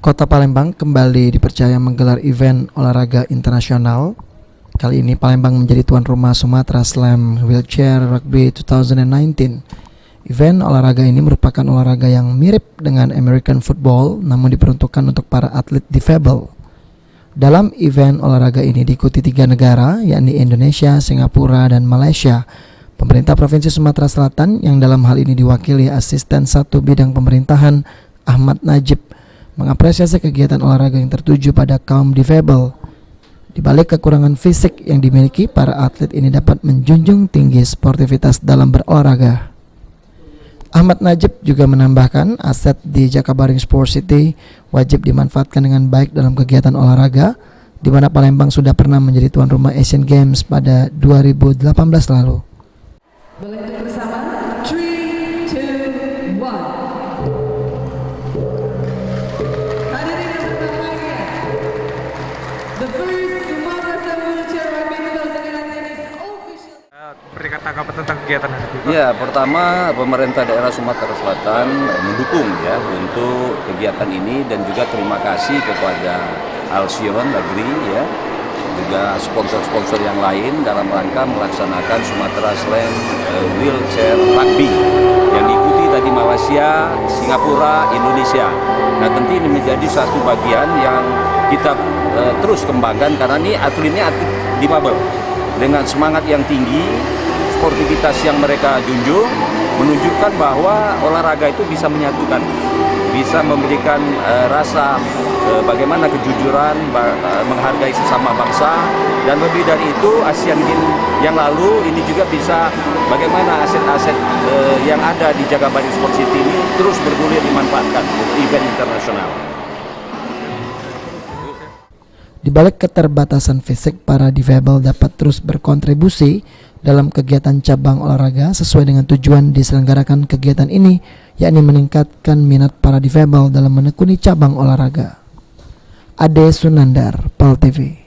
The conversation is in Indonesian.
Kota Palembang kembali dipercaya menggelar event olahraga internasional. Kali ini Palembang menjadi tuan rumah Sumatra Slam Wheelchair Rugby 2019. Event olahraga ini merupakan olahraga yang mirip dengan American Football, namun diperuntukkan untuk para atlet difabel. Dalam event olahraga ini diikuti 3 negara, yakni Indonesia, Singapura, dan Malaysia. Pemerintah Provinsi Sumatera Selatan yang dalam hal ini diwakili Asisten 1 Bidang Pemerintahan Ahmad Najib mengapresiasi kegiatan olahraga yang tertuju pada kaum difabel. Di balik kekurangan fisik yang dimiliki, para atlet ini dapat menjunjung tinggi sportivitas dalam berolahraga. Ahmad Najib juga menambahkan aset di Jakabaring Sport City wajib dimanfaatkan dengan baik dalam kegiatan olahraga, di mana Palembang sudah pernah menjadi tuan rumah Asian Games pada 2018 lalu. Boleh untuk bersama, 3, 2, 1. Hadirin yang berbahagia, the first Sumatra Slam Wheelchair Rugby 2019 is official. Berikan tanggapan tentang kegiatan hari ini. Ya, pertama pemerintah daerah Sumatera Selatan mendukung ya untuk kegiatan ini, dan juga terima kasih kepada Alsion Agri ya, juga sponsor-sponsor yang lain dalam rangka melaksanakan Sumatra Slam Wheelchair Rugby yang diikuti tadi Malaysia, Singapura, Indonesia. Nah, tentu ini menjadi satu bagian yang kita terus kembangkan, karena ini atletnya atlet difabel dengan semangat yang tinggi, sportivitas yang mereka junjung, menunjukkan bahwa olahraga itu bisa menyatukan, bisa memberikan rasa bagaimana kejujuran, menghargai sesama bangsa, dan lebih dari itu Asian Games yang lalu ini juga bisa bagaimana aset-aset yang ada di Jakabaring Sport City ini terus bergulir dimanfaatkan untuk event internasional. Di balik keterbatasan fisik, para difabel dapat terus berkontribusi dalam kegiatan cabang olahraga sesuai dengan tujuan diselenggarakan kegiatan ini, yakni meningkatkan minat para difabel dalam menekuni cabang olahraga. Ade Sunandar, PAL TV.